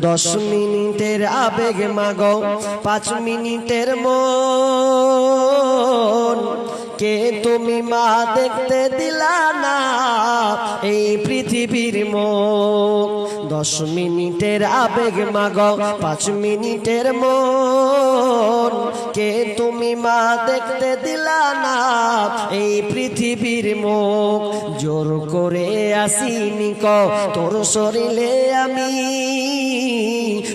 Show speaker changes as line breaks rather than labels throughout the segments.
10 মিনিটের আবেগ মাগো 5 মিনিটের মন কে তুমি মা দেখতে দিলা না এই পৃথিবীর মুখ 10 মিনিটের আবেগ মাগো 5 মিনিটের মন কে তুমি মা দেখতে দিলা না এই পৃথিবীর মুখ জোর করে আসিনি ক তোর শরীরে আমি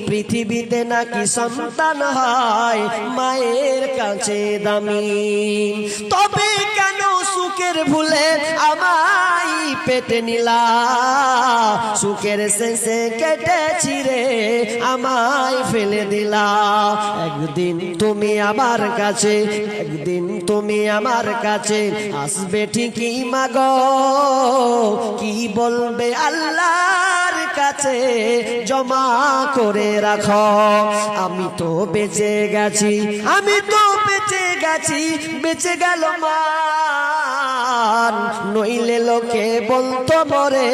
পৃথিবীতে নাকি সন্তান হয় মায়ের কাছে দামি তবে কেন সুখের ভুলে আমায় পেটে নিলা সুখের শেষে কেটে ছিঁড়ে আমায় ফেলে দিলা একদিন তুমি আমার কাছে একদিন তুমি আমার কাছে আসবে ঠিকই মাগো কি বলবে আল্লাহর কাছে জমা করে রাখো আমি তো বেঁচে গেছি আমি তো বেঁচে গেছি বেঁচে গেল মান নইলে লোকে বলতো মরে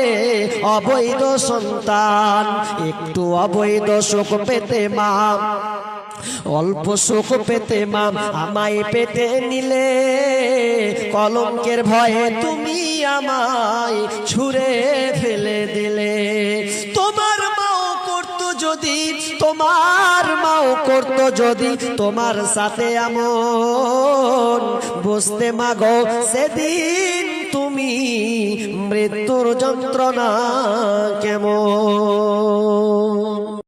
অবৈধ সন্তান একটু অবৈধ সুখ পেতে মা অল্প সুখ পেতে মা আমায় পেতে নিলে কলঙ্কের ভয়ে তুমি আমায় ছুঁড়ে ফেলে দিলে তোমার মাও করতো যদি তোমার মাও করতো যদি তোমার সাথে এমন বুঝতে মাগো সেদিন তুমি মৃত্যুর যন্ত্রণা কেমন